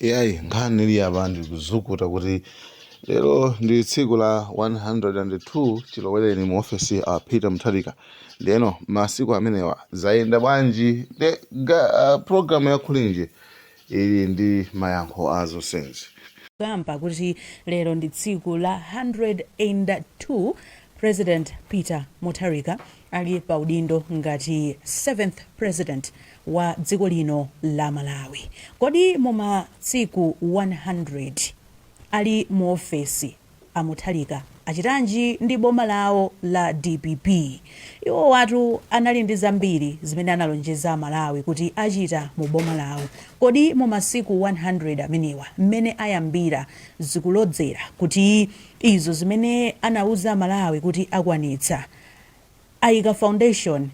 AI nkhani ili abantu kuzukuta kuti lero ndi tsiku la 102 chilowereni mu ofesi a Peter Mutharika. Ndeno masiku amenewa zayenda bwanji programu yakhulinji ili ndi mayankho azo senzi. Gamba kuti lero ndi tsiku la 102 President Peter Mutharika ali pa udindo ngati 7th president wa dziko lino la Malawi. Kodi moma tsiku 100 ali mu ofesi a Mutharika achitanji ndi boma lawo la DPP. Iwo watu anali ndi zambiri zimene analonjeza Malawi kuti achita mu boma lawo. Kodi mu masiku 100 amenewa mmene ayambira zikulodzera kuti izo zimene anauza Malawi kuti akwanitsa ayika foundation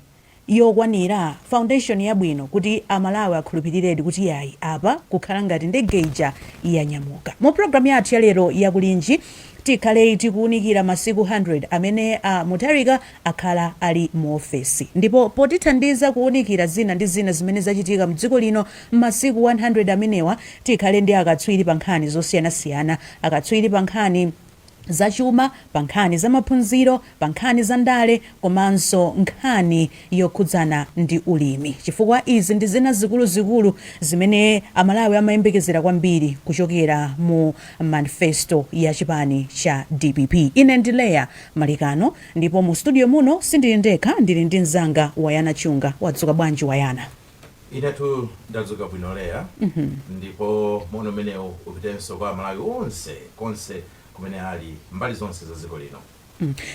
yokwanira, foundation yabwino kuti Amalawi akhulupirire kuti yayi apa kukhala ngati ndegeja yanyamuka. Mu programu yathu ya lero yakulinji tikhale tikuunikira masiku 100 amene Mutharika akhala ali mu ofesi, ndipo potithandiza kuunikira zina ndi zina zimene zachitika mdziko lino masiku 100 amenewa tikhale ndi akatswiri pa nkhani zosiyanasiyana, akatswiri pa nkhani za chuma, pa nkhani za maphunziro, pa nkhani za ndale, komanso nkhani yokhudzana ndi ulimi, chifukwa izi ndi zina zikuluzikulu zimene Amalawi amayembekezera kwambiri kuchokera mu manifesto ya chipani cha DPP. Ine ndi Leah Malikano, ndipo mu studio muno sindili ndekha, ndili ndi mzanga Wayana Chunga. Wadzuka bwanji Wayana? Inatu ndadzuka bwino Leah. Ndipo mono meneo upitenso kwa Amalawi konse kumene ali mbali zonse za dziko lino.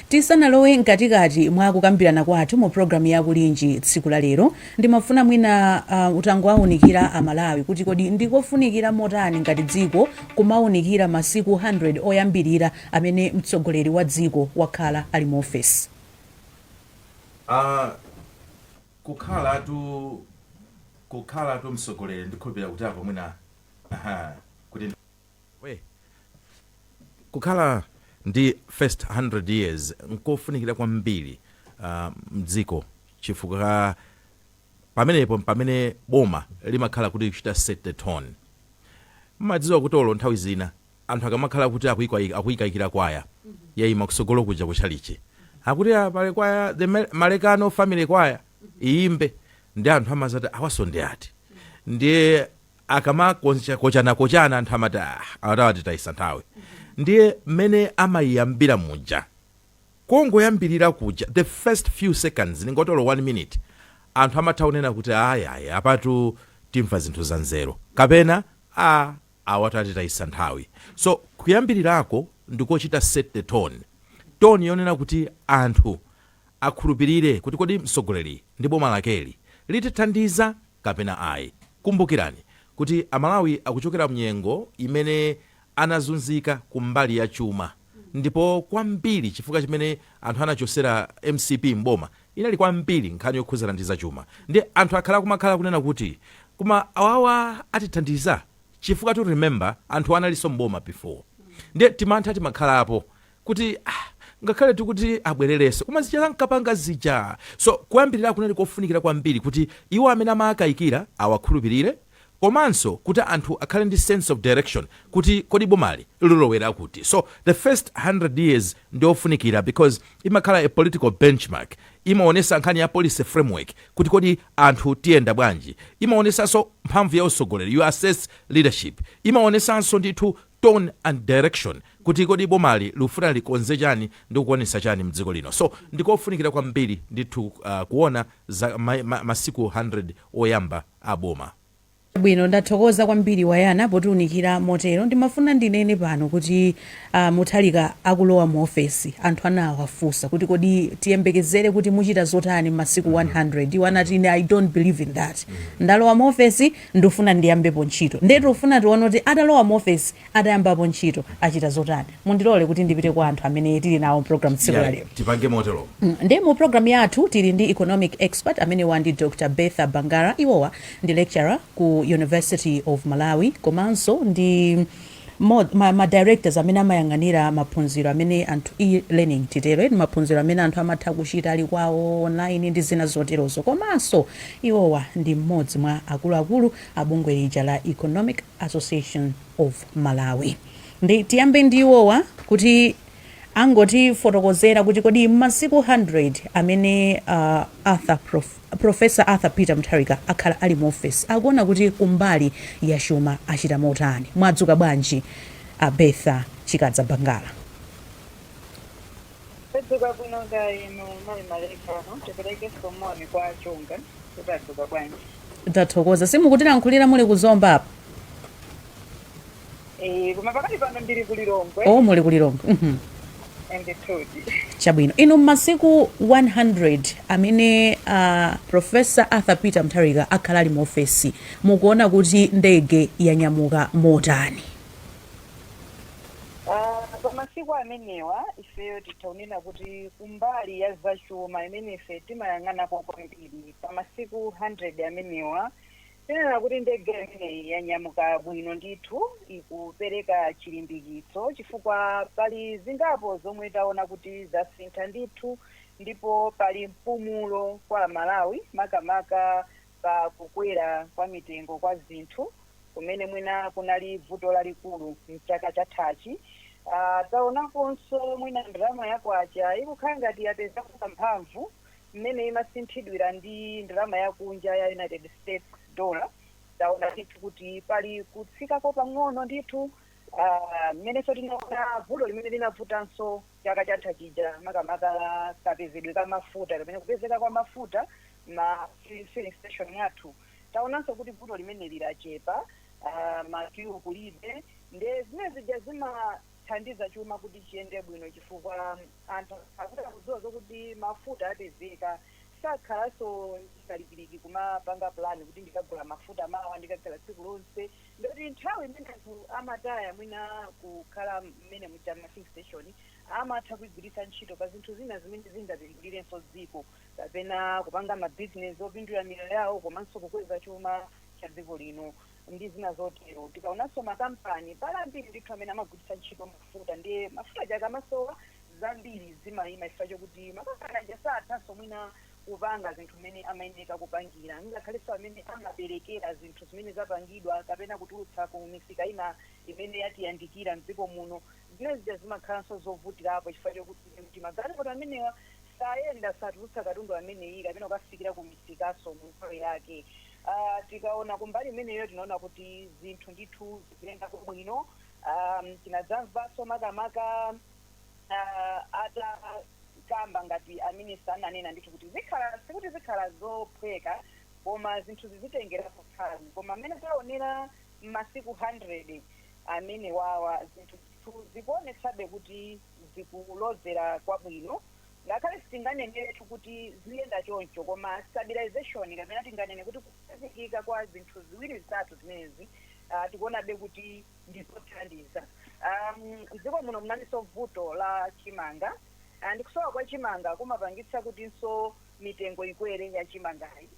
Tisanalowe mkatikati mwa kukambirana kwathu mu programu yakulinji tsiku la lero, ndimafuna mwina utangowaunikira Amalawi kuti kodi ndikofunikira motani ngati dziko kumaunikira masiku 100 oyambirira amene mtsogoleri wa dziko wakhala ali mu ofesi. Kukhala tu mtsogoleri ndikhulupirira kuti apo mwina kuti kukhala ndi first 100 years nkofunikira kwambiri mdziko, chifukwa pamene boma limakhala kuti kuchita set the tone. Mmadziwa kuti olo nthawi zina anthu akamakhala kuti akuyikayikira kwaya yayima kusogolo kuja kuchalichi akuti pale kwaya the Malekano family kwaya iyimbe, ndi anthu amazati awasonde ati ndiye akamakochana anthu amati awatawati tayisa nthawi. Ndiye mmene amayiyambira muja kongoyambirira kuja the first few seconds ningotolo 1 minute anthu amathaunena kuti ayayi apatu timva zinthu za nzeru kapena awatati tayisa nthawi. So kuyambirirako ndikochita set the tone yonena kuti anthu akhulupirire kuti kodi mtsogoleri ndi boma lakeli litithandiza kapena ayi. Kumbukirani kuti Amalawi akuchokera mnyengo imene anazunzika kumbali ya chuma, ndipo kwambiri chifukwa chimene anthu anachosera MCP mboma inali kwambiri nkhani yokhuzana ndi za chuma. Ndi anthu kumakhala kunena kuti kuma awawa atithandiza chifukwa to remember anthu analiso mboma before. Ndi timantha timakhalapo kuti ngakhale tikuti abwerereso kumazicha nkapanga zija. So kuyambirira kunali kofunikira kwambiri kuti iwo amene amakayikira awakhulupirire, komanso kuti anthu akhale ndi sense of direction kuti kodi bomali lilowera kuti. So the first 100 years ndiofunikira because imakhala a political benchmark, imaonesa nkhani ya policy framework kuti kodi anthu tiyenda bwanji, imaonesanso mphamvu ya usogoleri, you assess leadership, imaonesanso ndithu tone and direction kuti kodi bomali lufuna likonze chani ndi kuonesa chani mdziko lino. So ndikofunikira kwambiri ndithu kuona za masiku 100 oyamba aboma. Bwino, ndathokoza kwambiri Wayana potiunikira motero. Ndimafuna ndinene pano kuti Mutharika akulowa mu ofesi anthu anawafunsa kuti kodi tiyembekezere kuti muchita zotani masiku 100. Iwo anati I don't believe in that. Ndalowa mu ofesi ndifuna ndiyambepo ntchito. Ndetu ufuna tione kuti atalowa mu ofesi atayambapo ntchito achita zotani. Mundilole kuti ndipite kwa anthu amene tili nawo program tsiku la lero. Tipange motero. Ndi mu program yathu tili ndi economic expert amene wandi Dr. Betha Bangara. Iwowa ndi lecturer ku University of Malawi, komanso ndi directors amene amayang'anira maphunziro amene anthu e-learning titero eni maphunziro amene anthu amatha kuchita ali kwawo online ndi zina zoterozo komanso iwowa ndi mmodzi mwa akuluakulu a bungwe lija la Economic Association of Malawi. Ndi tiyambe ndi iwowa kuti angotifotokozera kuti kodi masiku 100 amene Professor Arthur Peter Mutharika akhala ali mu office akuona kuti kumbali ya chuma achita motani. Mwadzuka bwanji Betha Chikadza Bangala? Tadzuka bwino ino mali maleka tipereke somoni kwa achunga tadzuka bwanji. Tathokoza simukutilankhulira muli kuzomba apa? Koma pakati pano ndili kulilongwe. Oh, muli kulilongwe. Chabwino ino masiku 100 amene Professor Arthur Peter Mutharika akhala ali mu ofesi mukuona kuti ndege yanyamuka motani? Pamasiku amenewa ifeyo titaunena kuti kumbali ya zachuma imene ife timayang'anapo kwambiri pamasiku 100 amenewa tinena kuti ndege imeneyi yanyamuka bwino ndithu ikupereka chilimbikitso chifukwa pali zingapo zomwe taona kuti zasintha ndithu ndipo pali mpumulo kwa Malawi makamaka pa kukwera kwa mitengo kwa zinthu kumene mwina kunali vuto lalikulu mchaka chathachi. Taonaponso mwina ndalama yakwacha ikukhala ngati yapeza mphamvu mmene imasinthidwira ndi ndalama yakunja ya United States dollar. Taona ndithu kuti pali kutsikako pang'ono ndithu mmeneso tinaona vuto limene linavutanso chaka chatha chija makamaka kapezedwe ka mafuta kapena kupezeka kwa mafuta ma filling station yathu. Taonanso kuti vuto limene lilachepa makiu kulibe nde zimene zija zimathandiza chuma kuti chiyende bwino chifukwa anthu akuti akudziwa zokuti mafuta apezeka sakhalanso ndikalikiliki kumapanga plani kuti ndikagula mafuta mawa ndikagula tsiku lonse ndoti nthawi imene anthu amataya mwina kukhala mmene muja filling station amatha kuigwiritsa ntchito pa zinthu zina zimene zingapindulirenso dziko kapena kupanga mabizinesi opindula miyoyo yawo komanso kukweza chuma cha dziko lino ndi zina zotero. Tikaonanso makampani palambiri ndithu amene amagwiritsa ntchito mafuta ndiye mafuta jakamasowa zambiri zimayima chifukwa chokuti makampani aja sathanso mwina kupanga zinthu zimene amayeneka kupangira ngakhalenso amene amaberekera zinthu zimene zapangidwa kapena kutulutsa ku misika ina imene yatiyandikira mdziko muno zimene zija zimakhalanso zovutirapo chifukwa chokuti magalimoto amenewa sayenda satulutsa katundu ameneyi kapena kukafikira ku misikaso mu nthawi yake. Tikaona kumbali imeneyo tinaona kuti zinthu ndithu zikuyendako bwino. Tinadzamvaso makamaka atakamba ngati aminista ananena ndithu kuti sikuti zikhala zophweka koma zinthu zizitengerapo nthawi koma amene taonera masiku 100 amene wawa zinthu zikuonetsabe kuti zikulozera kwabwino. Ngakhale sitinganeneretu kuti ziyenda choncho koma stabilization kapena tinganene kuti kukhazikika kwa zinthu ziwiri zitatu zimenezi tikuonabe kuti ndizothandiza. Dziko muno munalinso vuto la chimanga ndikusowa kwa chimanga kumapangitsa kutinso mitengo ikwere ya chimangayi.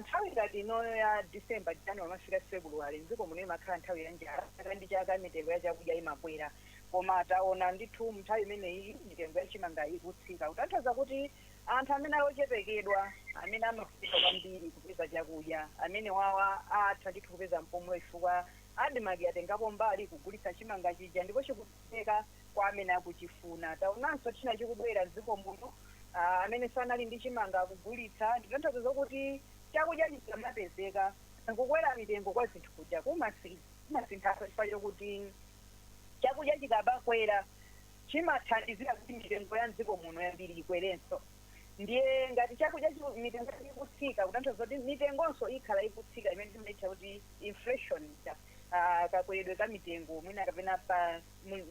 Nthawi ngati inoyo ya December January mafika February dziko muno imakhala nthawi ya njala ndi chaka mitengo ya chakudya imakwera koma taona ndithu nthawi imeneyi mitengo ya chimanga ikutsika kutanthauza kuti anthu amene ochepekedwa amene amafika kwambiri kupeza chakudya amene wawa atha ndithu kupeza mpumulo chifukwa adimagi atengapo mbali kugulitsa chimanga chija ndipo chikutseka kwa amene akuchifuna. Taonanso china chikubwera mdziko muno amene sanali ndi chimanga akugulitsa nditanthauza zokuti chakudya chisamapezeka kukwera mitengo kwa zinthu kuja kumasinthaso chifukwa chokuti chakudya chikabakwera chimathandizira kuti mitengo ya mdziko muno yambiri ikwerenso. Ndiye ngati chakudya mitengo ikutsika kutanthauza kuti mitengonso ikhala ikutsika imene timaitcha kuti inflation kakweredwe ka mitengo mwina kapena pa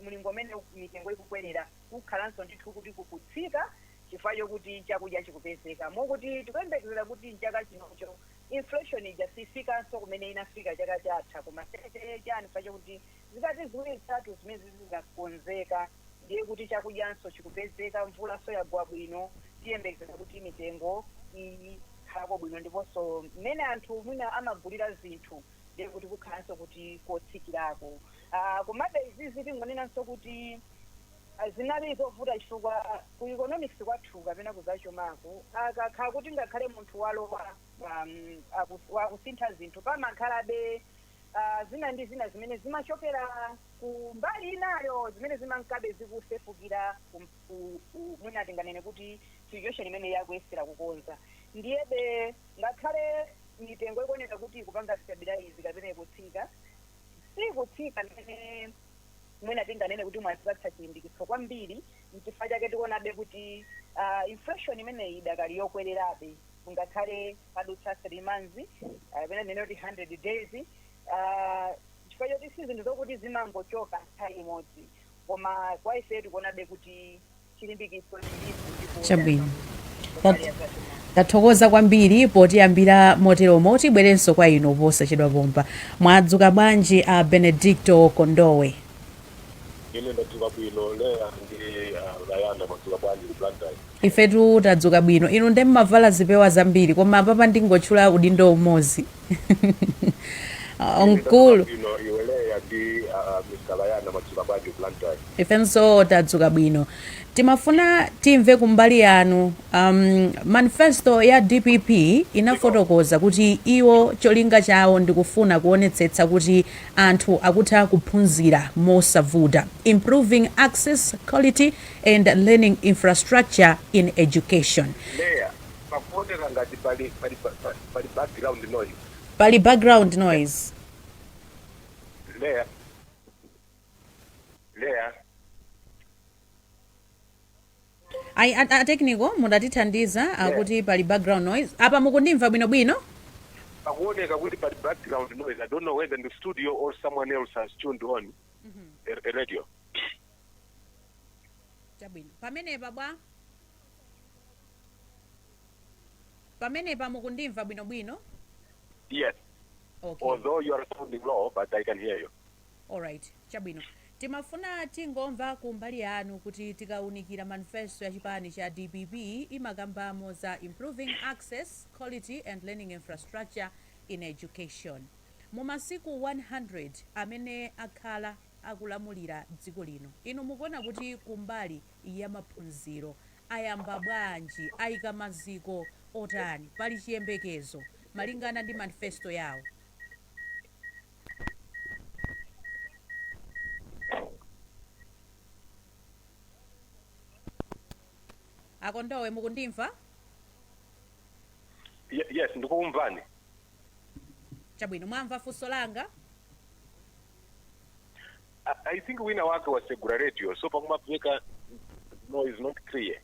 mulingo umene mitengo ikukwerera kukhalanso ndithu kuti kukutsika chifukwa chokuti chakudya chikupezeka mokuti tikuyembekezera kuti mchaka chinocho inflation ija sifikanso kumene inafika chaka chatha koma chani chifukwa chokuti zikati ziwiri zitatu zimene zizakonzeka ndiye kuti chakudyanso chikupezeka mvulanso yagwa bwino tiyembekezera kuti mitengo ikhalako bwino ndiponso mmene anthu mwina amagulira zinthu ndiye kuti kukhalanso kuti kotsikirako komabe izizi tingonenanso kuti zinali zovuta chifukwa ku economics kwathu kapena kuzachomako akakhala kuti ngakhale munthu walowa wakusintha zinthu pamakhalabe zina ndi zina zimene zimachokera ku mbali inayo zimene zimankabe zikusefukira mwina tinganene kuti situation imene yakuyesera kukonza ndiyebe ngakhale mitengo ikuoneka kuti kupanga stabilize kapena ikutsika sikutsika imene mwina tinganene kuti mwazipatsa chilimbikitso kwambiri n'chifukwa chake tikuonabe kuti inflation imeneyi idakali yokwererabe kungakhale padutsa 3 months kapena nene kuti 100 days chifukwa choti sizinthu zokuti zimangochoka nthawi imodzi koma kwa ife tikuonabe kuti chilimbikitso chabwino tathokoza kwambiri potiyambira moteromo tibwerenso kwa inu posachedwa pompa mwadzuka bwanji a Benedicto Kondowe ine ndadzuka bwino leya ndi layanda madzuka bwanji ku Blantyre ifetu tadzuka bwino inu ndi mmavala zipewa zambiri koma papa ndingotchula udindo umodzi onkulu iwe leya ndi Mr. Layanda madzuka bwanji ku Blantyre ifenso tadzuka bwino timafuna timve kumbali yanu manifesto ya DPP inafotokoza kuti iwo cholinga chawo ndikufuna kuonetsetsa kuti anthu akutha kuphunzira mosavuta improving access quality and learning infrastructure in education leya pakuoneka ngati pali background noise pali background noise leya a technical mudatithandiza kuti pali background noise apa mukundimva bwinobwino pakuoneka kuti pali background noise. I don't know whether in the studio or someone else has tuned on a radio. chabwino pamenepa mukundimva bwinobwino Yes. okay Although you are sounding low, but I can hear you. all right chabwino timafuna tingomva kumbali yanu kuti tikaunikira manifesto ya chipani cha DPP imakambamo za improving access quality and learning infrastructure in education mu masiku 100 amene akhala akulamulira dziko lino inu mukuona kuti kumbali ya maphunziro ayamba bwanji ayika maziko otani pali chiyembekezo malingana ndi manifesto yawo Akondowe mukundimva Yes, ndikumvani. chabwino mwamva funso langa I think wina wake wasegura radio, so pakumapeka no is not clear.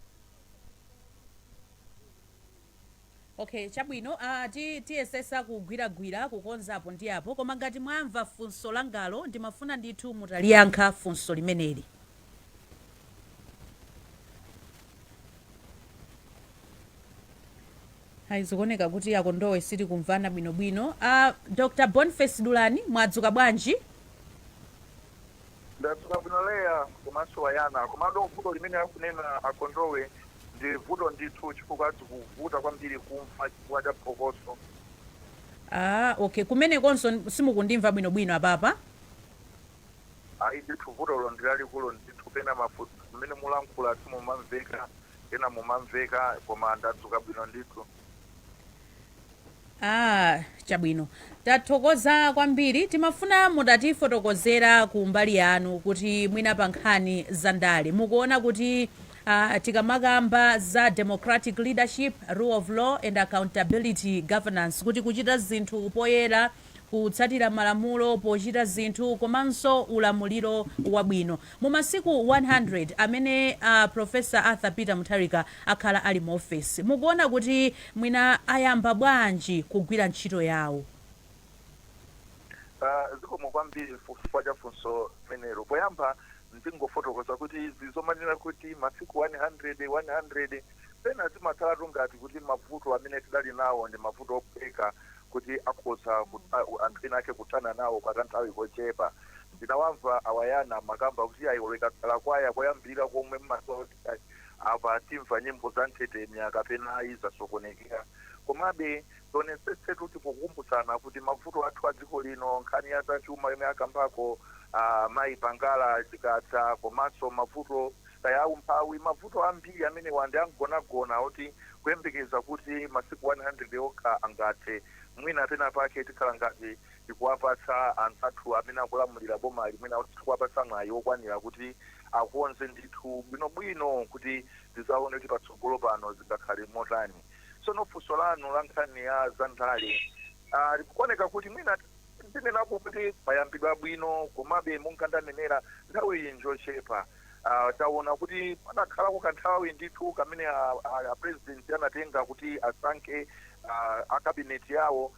okay chabwino tiyesesa kugwiragwira kukonzapo ndi apo koma ngati mwamva funso langalo ndimafuna ndithu mutaliyankha funso limeneli zikuoneka kuti Akondowe siti kumvana bwinobwino Dr. Boniface Dulani mwadzuka bwanji ndadzuka bwino leya komanso wayana komado vuto limene akunena Akondowe ndi vuto ndithu chifukwa tikuvuta kwambiri kumva chifukwa cha phokoso okay kumenekonso simukundimva bwinobwino apapa ndithu vutolo ndilalikulu ndithu pena mafuta mmene mulankhula simumamveka pena mumamveka koma ndadzuka bwino ndithu chabwino tathokoza kwambiri timafuna mutatifotokozera ku mbali yanu kuti mwina pa nkhani za ndale mukuona kuti tikamakamba za democratic leadership rule of law and accountability governance kuti kuchita zinthu poyera kutsatira malamulo pochita zinthu komanso ulamuliro wabwino mu masiku 100 amene Professor Arthur Peter Mutharika akhala ali mu office mukuona kuti mwina ayamba bwanji kugwira ntchito yawo zikomo kwambiri chifukwa cha funso menero poyamba ndingofotokoza kuti zizomanena kuti masiku 100 pena zimakhalatu ngati kuti mavuto amene tidali nawo ndi mavuto ophweka kuti akhoza anthu ena ake kuthana nawo kwa kanthawi kochepa ndinawamva awayana makamba kuti ayiwolekakhala kwaya koyambirira komwe mmasoa apa timva nyimbo za nthetemya kapena izasokonekera komabe tionetsetse kuti pokumbutsana kuti mavuto athu a dziko lino nkhani ya zachuma yomwe akambako mayi Pangala Chikatsa komanso mavuto ya umphawi, mavuto ambiri amene wandi angonagona oti kuyembekeza kuti masiku 100 okha angathe mwina pena pake tikhala ngati tikuwapatsa anthu amene akulamulira boma limene kuti tikuwapatsa mwayi okwanira kuti akuonze ndithu bwinobwino kuti tizaone kuti patsogolo pano zingakhale motani. Tsono funso lanu la nkhani ya zandale likuoneka kuti mwina ndinenapo kuti payambidwa bwino komabe munkandanenera nthawi iyi njochepa. Taona kuti padakhalako kanthawi ndithu kamene a president anatenga kuti asankhe akabineti yawo.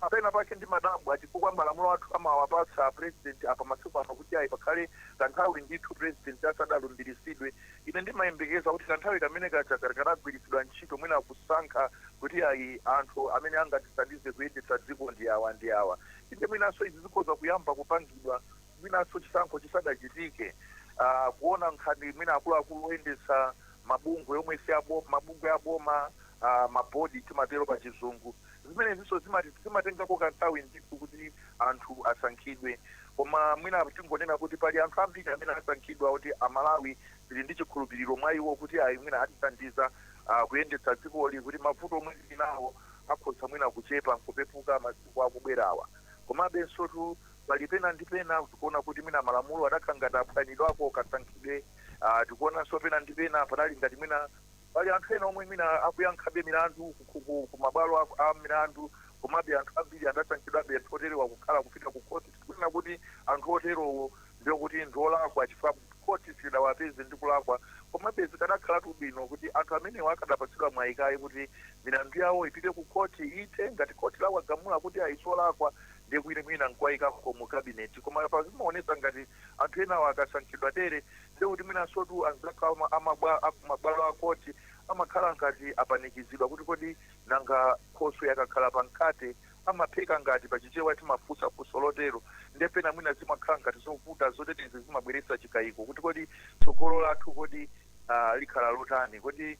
Apena pake ndi madabwa chifukwa malamulo athu amawapatsa president apa masiku ano kuti ayi pakhale kanthawi ndithu president asadalumbiritsidwe. Ine ndimayembekeza kuti kanthawi kamene kanagwiritsidwa ntchito mwina kusankha kuti ayi anthu amene angatithandize kuyendetsa dziko ndi awa. Inde mwinanso izi zikhoza kuyamba kupangidwa mwinanso chisankho chisadachitike. Kuona nkhani mwina akuluakulu oyendetsa mabungwe yomwe si mabungwe aboma mabodi timatero pa chizungu. Zimenezinso zimatengako kanthawi ndithu kuti anthu asankhidwe. Koma mwina tingonena kuti pali anthu ambiri amene asankhidwa kuti Amalawi tili ndi chikhulupiriro mwa iwo kuti ayi mwina atithandiza kuyendetsa dzikoli kuti mavuto omwe tili nawo akhoza mwina kuchepa nkupepuka masiku akubwerawa. Komabenso pali pena ndi pena tikuona kuti mwina malamulo adakhala ngati aphwanyidwako kasankhidwe. Tikuonanso pena ndi pena padali ngati mwina pali anthu ena omwe mwina akuyankhabe milandu ku mabwalo a milandu komabe anthu ambiri adasankhidwabe oterewa kukhala kupita ku koti. Tikuona kuti anthu oterowo ndiyo kuti ndiolakwa chifukwa koti sidawapeze ndi kulakwa. Komabe zikadakhalatu bwino kuti anthu amenewo akadapatsidwa mwayikayi kuti milandu yawo ipite ku koti ite ngati koti lawagamula kuti ayisolakwa ndiye kuti mwina nkuwayikako mu kabineti. Koma pazimaonetsa ngati anthu enawo akasankhidwa tere ndiye kuti mwinansotu anzakhala amabwalo a koti amakhala ngati apanikizidwa kuti kodi nanga Khoswe yakakhala pankate amapheka ngati pachichewa timafunsa funso lotero. Ndiye pena mwina zimakhala ngati zovuta zotetezi zimabweretsa chikayiko kuti kodi tsogolo lathu kodi likhala lotani, kodi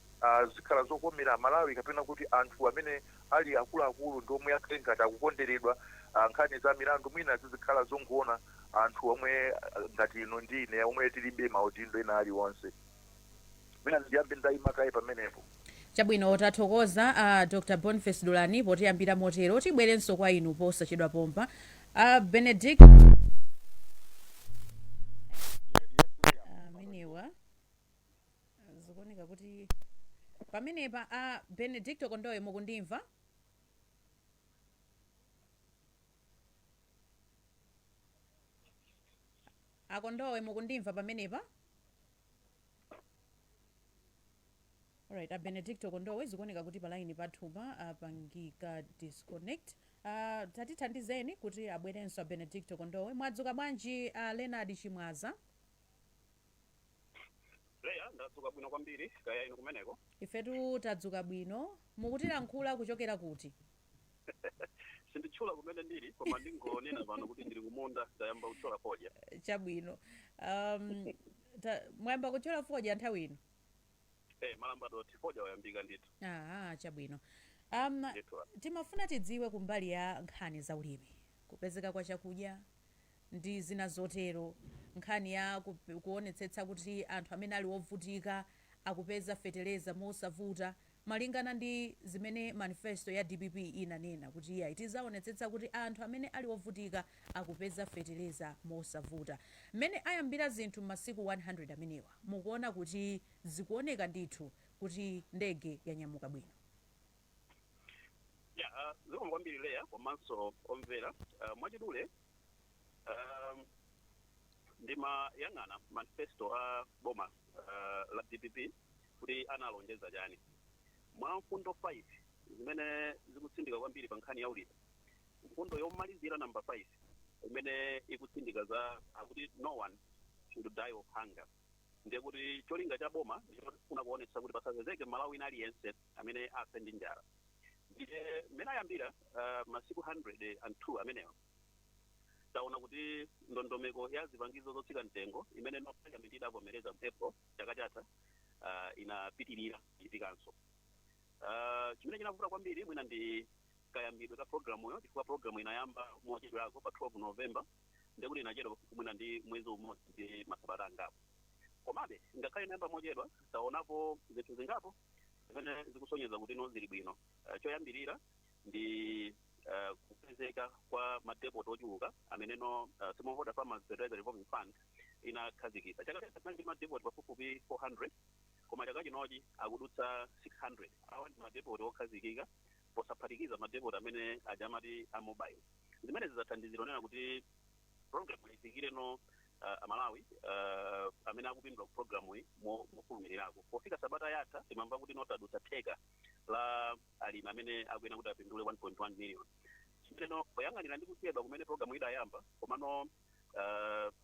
zikhala zokomera Malawi kapena kuti anthu amene ali akuluakulu ndiomwe akhale ngati akukonderedwa nkhani za milandu mwina zizikhala zongoona anthu omwe ngati ino ndine omwe tilibe maudindo ena aliwonse. Mwina ndiyambe ndayimakayi pamenepo. Chabwino tathokoza Dr. Boniface Dulani potiyambira motero. Tibwerenso kwa inu posachedwa pompa. Benedict amenewa zikuoneka kuti pamenepa Benedicto Kondowe mukundimva? Akondowe mukundimva pamenepa? Alright, Benedicto Kondowe zikuoneka kuti palaini pathuma apangika disconnect. Tatithandizeni kuti abwerenso Benedicto Kondowe. Mwadzuka bwanji Leonard Chimwaza? Leya ndadzuka bwino kwambiri, kaya inu kumeneko? Ifetu tadzuka bwino. Mukutilankhula kuchokera kuti? Sinditchula kumene ndili, koma ndingonena pano kuti ndili kumunda ndayamba kuchola fodya. Chabwino. Mwayamba kuchola fodya nthawi ino? Malambado fodya wayambika ndithu. Chabwino. Timafuna tidziwe kumbali ya nkhani za ulimi, kupezeka kwa chakudya ndi zina zotero, nkhani ya kuonetsetsa kuti anthu amene ali ovutika akupeza feteleza mosavuta, malingana ndi zimene manifesto ya DPP inanena kuti iya itizaonetsetsa kuti anthu amene ali ovutika akupeza feteleza mosavuta. Mmene ayambira zinthu masiku 100 amenewa mukuona kuti zikuoneka ndithu kuti ndege yanyamuka bwino. Zikomo kwambiri Leya komanso omvera. Mwachidule ndimayang'ana manifesto a boma la DPP kuti analonjeza chani. Mwa mfundo 5 zimene zikutsindika kwambiri pa nkhani ya ulimi, mfundo yomalizira number 5 imene ikutsindika za akuti no one should die of hunger. Ndiye kuti cholinga cha boma ndikufuna kuonetsa kuti pasapezeke Malawi aliyense amene afe ndi njala. Ndiye mmene ayambira masiku 102 amenewa taona kuti ndondomeko ya zipangizo zotsika mtengo imene parliament idavomereza mu April chaka chatha inapitirira ipikanso. chimene chinavuta kwambiri mwina ndi kayambidwe ka programu yo chifukwa programu inayamba mochedwako pa 12 November ndekuti inachedwa mwina ndi mwezi umodzi ndi masabata angapo. Komabe ngakhale inayamba mochedwa taonapo zinthu zingapo zimene zikusonyeza kuti zili bwino. Choyambirira ndi kupezeka kwa madepot ochuluka ameneno Smallholder Farmers Fertilizer Revolving Fund inakhazikitsa. Chaka ndi madepot pafupifupi 400 koma chaka chinochi akudutsa 600. Awa ndi madepot okhazikika posaphatikiza madepot amene ajamati a mobile. Zimene zidzathandizira onena kuti program ifikire amalawi amene akupindula programu iyi mofulumirirako. Pofika sabata yatha timamva kuti tadutsa theka la alimi amene akuyena kuti apindule 1.1 million. Chimene poyang'anira ndi kuchedwa kumene programu idayamba komano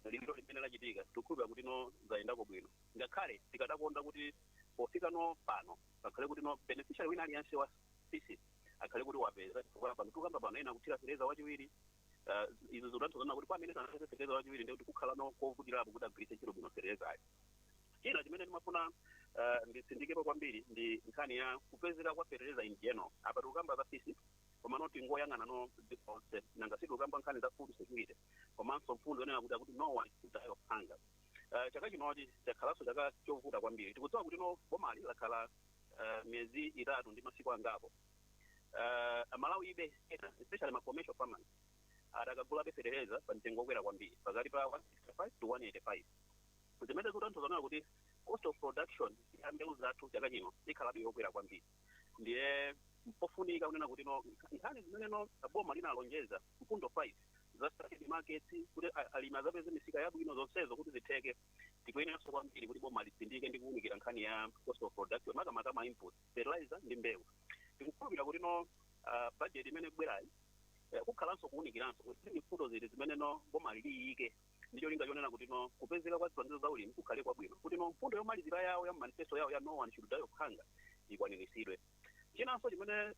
lero limene lachitika tikukhulupirira kuti zayendako bwino. Ngakhale tikadakonda kuti pofika pano akhale kuti beneficiary wina aliyense wa species akhale kuti wapeza chifukwa pano tukamba pano ena kuthira fertilizer wachiwiri. Izo zotanthauza kuti pamene sanapeze fertilizer wachiwiri ndi kuti kukhala kovutirapo kuti agwiritse ntchito bwino fertilizer. China chimene ndimafuna nditsindikepo kwambiri ndi nkhani ya kupezeka kwa fertilizer in general. Apa tikukamba za species komano tingoyang'ana concept nanga sitikukamba nkhani za food security komanso mfundo yonena kuti no one should die of hunger. Chaka chinochi chakhalanso chaka chovuta kwambiri. Tikudziwa kuti bomali lakhala miyezi itatu ndi masiku angapo. Amalawi ibe especially ma commercial farmers adakagulabe fertilizer pa mtengo okwera kwambiri pakati pa 165 to 185. Zimene zikutanthauza kuti cost of production ya mbewu zathu chaka chino ikhalabe yokwera kwambiri. Ndiye pofunika kunena kuti nkhani zimene boma linalonjeza mfundo 5 za strategic markets kuti alimi azapeze misika yabwino zonsezo kuti zitheke. Tikuyeneranso kwambiri kuti boma litsindike ndi kuwunikira nkhani ya cost of production makamaka ma input fertilizer ndi mbewu. Tikukhulupirira kuti budget imene kubwerayi kukhalanso kuwunikiranso kuti mfundo zili zimene boma liyike ndicho linga chonena kuti kupezeka kwa zipangizo za ulimi kukhale kwabwino kuti mfundo yomalizira yawo ya manifesto yawo ya no one should die of hunger ikwaniritsidwe. Chinanso chimene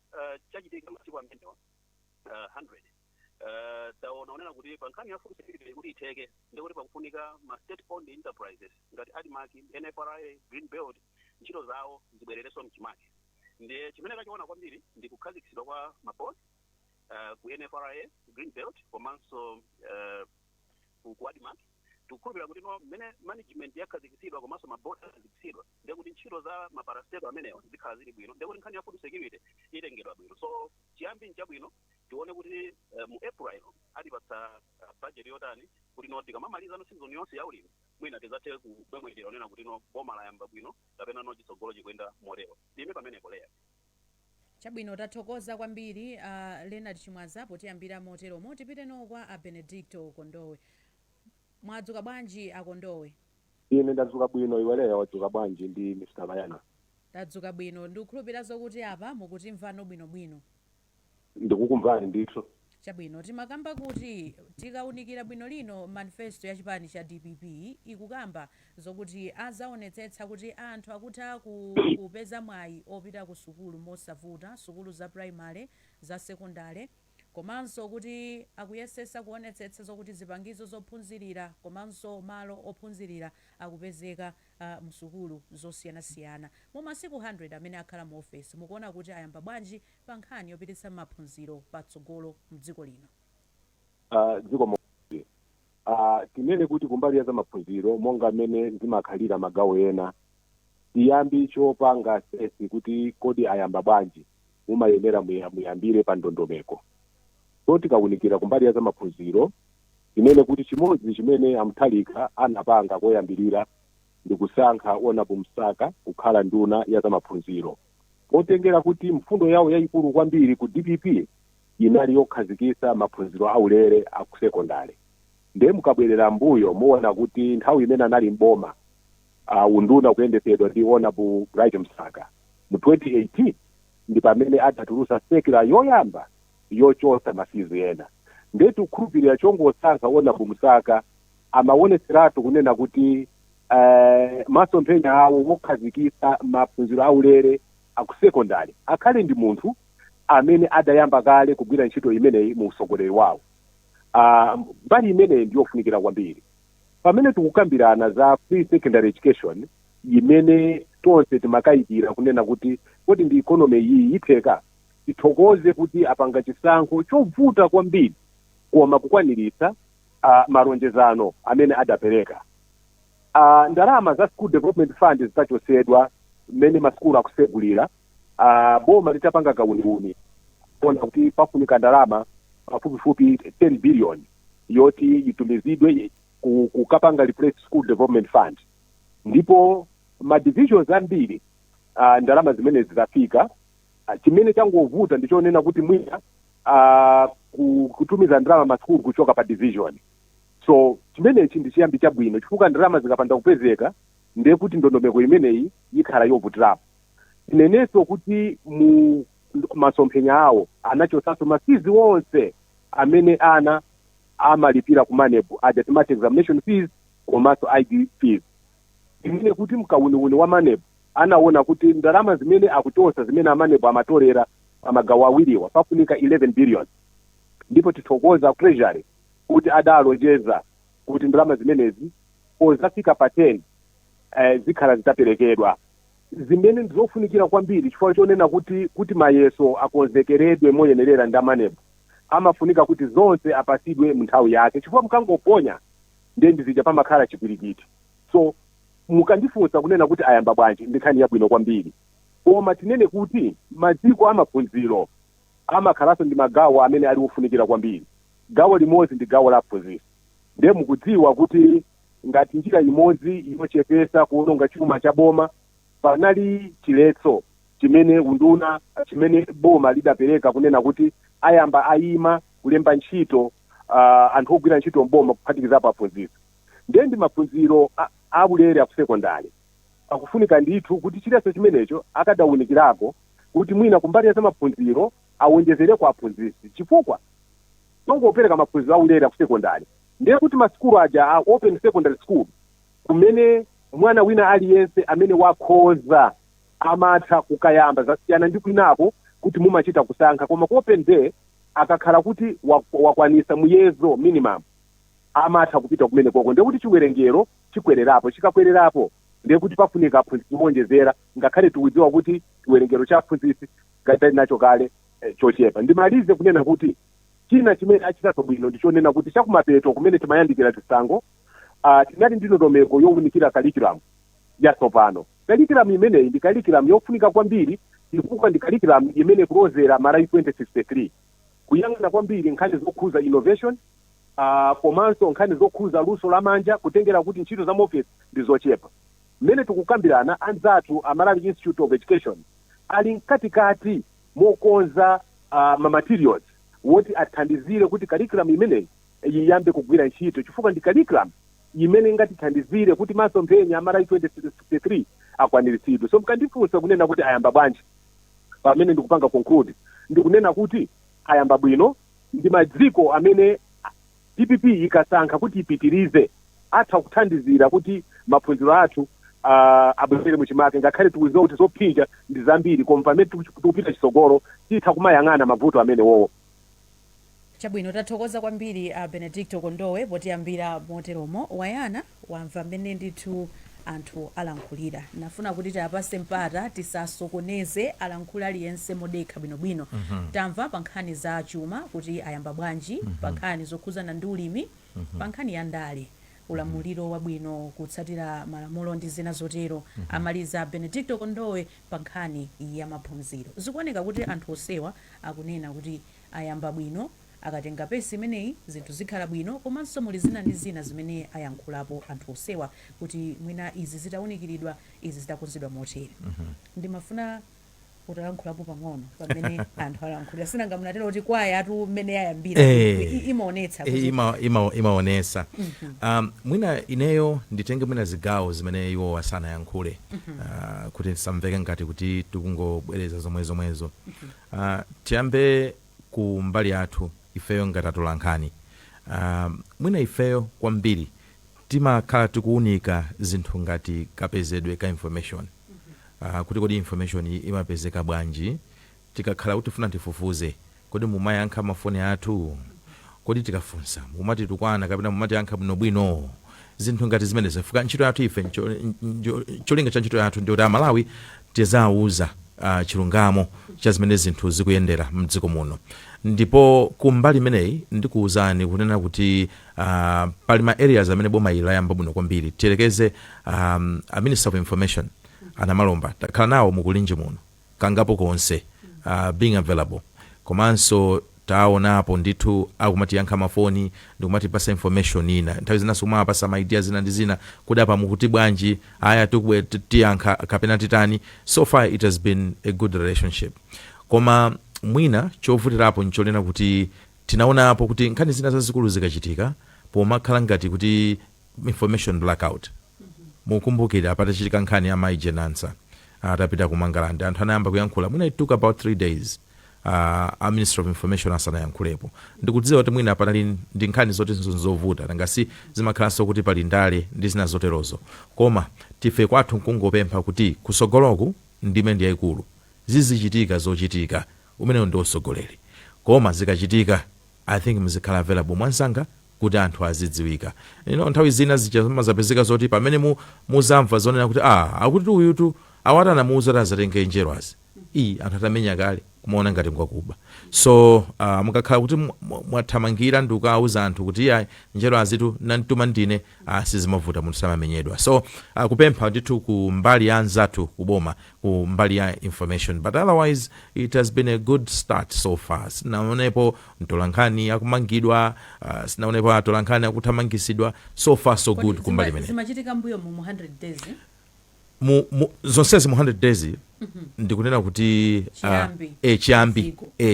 chachitika masiku amenewa 100 taona kuti pa nkhani ya food security kuti itheke ndikuti pakufunika ma state owned enterprises ngati ADMARC, NFRA, Greenbelt ntchito zawo zibwererenso mchimake. Ndiye chimene tachiona kwambiri ndi kukhazikitsidwa kwa mabot ku NFRA, Greenbelt komanso ku ADMARC. Tikukhulupirira kuti mmene management yakhazikitsidwa komanso mabot akhazikitsidwa ndiye kuti ntchito za maparastato amenewa zikhala zili bwino ndiye kuti nkhani ya food security itengedwa bwino. So chiyambi nchabwino tione kuti mu April alipatsa budget yotani kuti tikamamaliza season yonse ya ulimi mwina tizathe kubwemwetera onena kuti boma layamba bwino kapena chitsogolo chikuyenda motero. Ndime pamenepo leya. Chabwino tathokoza kwambiri Leonard Chimwazapo tiyambira moteromo tipite kwa Benedicto Kondowe. Mwadzuka bwanji Akondowe? Ine ndadzuka bwino, iweleya wadzuka bwanji ndi Mr. Mayana? Tadzuka bwino, ndikukhulupirira zokuti apa mukutimvano bwinobwino. Ndikukumvani ndithu. Chabwino timakamba kuti tikawunikira bwino lino manifesto ya chipani cha DPP ikukamba zokuti azaonetsetsa kuti anthu akutha kupeza mwayi opita ku sukulu mosavuta, sukulu za primary, za sekondale, komanso kuti akuyesesa kuonetsetsa zokuti zipangizo zophunzirira komanso malo ophunzirira akupezeka msukulu zosiyanasiyana. Mu masiku 100 amene akhala mu office mukuona kuti ayamba bwanji pa nkhani yopititsa maphunziro patsogolo mdziko lino? Dziko timene kuti kumbali ya za maphunziro monga amene ndimakhalira magawo ena tiyambi chopanga sesi kuti kodi ayamba bwanji mumayenera muyambire pa ndondomeko. So tikawunikira kumbali ya za maphunziro imene kuti chimodzi chimene Amutharika anapanga koyambirira ndi kusankha Honorable Msaka kukhala nduna ya za maphunziro. Potengera kuti mfundo yawo yayikulu kwambiri ku DPP inali yokhazikitsa maphunziro aulere aku sekondari. Ndiye mukabwerera mbuyo muona kuti nthawi imene anali mboma unduna kuyendetsedwa ndi Honorable Bright Msaka mu 2018 ndi pamene adatulutsa sekula yoyamba yochotsa masizi ena. Ndiye tikukhulupirira chongosankha Honorable Msaka amaonetseratu kunena kuti masomphenya awo wokhazikitsa maphunziro aulere aku sekondari akhale ndi munthu amene adayamba kale kugwira ntchito imeneyi mu usogoleri wawo. Mbali imeneyi ndiyofunikira kwambiri. Pamene tikukambirana za free secondary education imene tonse timakayikira kunena kuti kodi ndi economy iyi itheka tithokoze kuti apanga chisankho chovuta kwambiri koma kukwaniritsa malonjezano amene adapereka. Ndalama za school development fund zitachosedwa mmene maskulu akusegulira, boma litapanga kauniuni kuona kuti pafunika ndalama pafupifupi 10 billion yoti itumizidwe kukapanga replace school development fund, ndipo ma divisions ambiri ndalama zimene zitafika. Chimene changovuta ndichonena kuti mwina kutumiza ndalama maskulu kuchoka pa division. So chimenechi ndi chiyambi chabwino chifukwa ndalama zikapanda kupezeka ndiye kuti ndondomeko imeneyi ikhala yovutirapo. Inenenso kuti mu masomphenya awo anachosanso masizi wonse amene ana amalipira ku manebu timati examination fees komanso ID fees. Imene kuti mkauniuni wa manebu anaona kuti ndalama zimene akuchosa zimene amanebu amatorera amagawo awiriwa pafunika 11 billion, ndipo tithokoza treasury kuti adalonjeza kuti ndalama zimenezi pozafika pa 10 zikhala zitaperekedwa. Zimene ndizofunikira kwambiri chifukwa chonena kuti mayeso akonzekeredwe moyenerera ndi amanebu amafunika kuti zonse apasidwe mu nthawi yake, chifukwa mkangoponya ndiye ndizija pamakhala chipwirikiti. So mukandifunsa kunena kuti ayamba bwanji ndi nkhani yabwino kwambiri, koma tinene kuti maziko amaphunziro amakhalanso ndi magawo amene ali ofunikira kwambiri. Gawo limodzi ndi gawo la phunziro, ndiye mukudziwa kuti ngati njira imodzi yochepesa kuononga chuma cha boma panali chiletso chimene unduna chimene boma lidapereka kunena kuti ayamba ayima kulemba ntchito anthu ogwira ntchito mboma kuphatikizapo aphunziro. Ndiye ndi maphunziro abulere aku sekondari akufunika ndithu kuti chiletso chimenecho akadawunikirako kuti mwina kumbali za maphunziro awonjezereko aphunzisi, chifukwa tongopereka maphunziro aulere aku sekondari ndiye kuti maskulu aja open secondary school kumene mwana wina aliyense amene wakhoza amatha kukayamba zasiyana ndi kwinapo kuti mumachita kusankha, koma ku open day akakhala kuti wakwanisa muyezo minimum amatha kupita kumene koko, ndiye kuti chiwerengero chikwererapo. Chikakwererapo ndiye kuti pafunika aphunzisi kuonjezera, ngakhale tikudziwa kuti chiwerengero cha aphunzisi katali nacho kale chochepa. Ndimalize kunena kuti china chimene achitaso bwino ndichonena kuti chakumapeto kumene timayandikira chisankho tinali ndi ndondomeko yowunikira curriculum yatsopano. Curriculum imeneyi ndi curriculum yofunika kwambiri chifukwa ndi curriculum imene kulozera marayi 2063 kuyang'ana kwambiri nkhani zokhuza innovation komanso nkhani zokhuza luso lamanja, kutengera kuti ntchito za maofesi ndi zochepa. Mmene tikukambirana anzathu a Malawi Institute of Education ali mkatikati mokonza materials woti athandizire kuti curriculum imeneyi yiyambe kugwira ntchito, chifukwa ndi curriculum imene ingatithandizire kuti masomphenya a Malawi 2063 akwaniritsidwe. So mkandifunsa kunena kuti ayamba bwanji, pamene ndikupanga conclude ndikunena kuti ayamba bwino. Ndi madziko amene DPP ikasankha kuti ipitirize atha kuthandizira kuti maphunziro athu abwere muchimake, ngakhale tikuziwa kuti zophinja ndi zambiri, koma pamene tikupita chisogolo titha kumayang'ana mavuto amene wowo. Chabwino, tathokoza kwambiri Benedicto Kondowe potiyambira moteromo. Wayana wamva mmene ndithu anthu alankhulira. Nafuna kuti tapase mpata tisasokoneze alankhula aliyense modekha bwinobwino. Tamva pa nkhani za chuma kuti ayamba bwanji, pa nkhani zokhuzana ndi ulimi, pa nkhani ya ndale, ulamuliro wabwino kutsatira malamulo ndi zina zotero. Amaliza Benedicto Kondowe pa nkhani ya maphunziro. Zikuoneka kuti anthu osewa akunena kuti ayamba bwino, akatenga pesi imeneyi zinthu zikhala bwino, komanso muli zina ndi zina zimene ayankhulapo anthu osewa kuti mwina izi zitawunikiridwa, izi zitakonzedwa motere. Ndimafuna utalankhulapo pang'ono pamene anthu alankhulira. Sinanga munatero kuti kwaya atu mmene yayambira imaonetsa kuti imaonesa. Mwina ineyo nditenge mwina zigawo zimene iwo asana yankhule kuti samveke ngati kuti tikungobwereza zomwezo. Tiyambe ku mbali athu ifeyo ngati atolankhani. Mwina ifeyo kwambiri timakhala tikuunika zinthu ngati kapezedwe ka information, kuti kodi information imapezeka bwanji. Tikakhala kuti funa tifufuze kodi mumayankha mafoni athu, kodi tikafunsa mumati tukwana kapena mumati yankha bwinobwino. zinthu ngati zimenezi fuka ntchito yathu ife cholinga cha ntchito yathu ndi kuti Amalawi tizawuza chilungamo cha zimene zinthu zikuyendera mdziko muno. Ndipo kumbali imeneyi ndikuwuzani kunena kuti pali ma areas amene boma ili layamba bwino kwambiri. Tiyerekeze a Minister of Information anamalomba takhala nawo mukulinji muno kangapo konse being available. Komanso taonapo ndithu akumatiyankha mafoni ndikumatipasa information ina nthawi zina sumapasa ma ideas zina ndi zina kudapa mukuti bwanji aya tukubwe tiyankha kapena titani. So far it has been a good relationship. Koma mwina chovutirapo ncholena kuti tinaonapo kuti nkhani zina zazikulu zikachitika pomakhala ngati kuti information blackout. Mukumbukira patachitika nkhani ya Mai Jenansa atapita ku Mangalande anthu anayamba kuyankhula mwina it took about 3 days a Minister of Information asanayankhulepo. Ndikudziwa kuti mwina panali ndi nkhani zoti zovuta nangasi zimakhalanso kuti pali ndale ndi zina zoterozo. Koma tife kwathu nkungopempha kuti kusogoloku ndime ndi yayikulu zizichitika zochitika umenewo ndi usogoleri. Koma zikachitika I think mzikhala available mwansanga kuti anthu azidziwika. Nthawi zina zimazapezeka zoti pamene muzamva zonena kuti akuti uyutu awata anamuuza azatenge njerwazi anthu atamenya kale kumaona ngati ngwakuba. So mukakhala kuti mwathamangira ndi ukawuza anthu kuti njerwazi tu nantuma ndine sizimavuta munthu samamenyedwa. So kupempha ndithu ku mbali ya anzathu kuboma ku mbali ya information, but otherwise it has been a good start so far. Sinaonepo mtolankhani akumangidwa, sinaonepo atolankhani akuthamangisidwa. So far so good kumbali imene. Zimachitika mbuyo mu 100 days zonsezi mu 100 days ndikunena kuti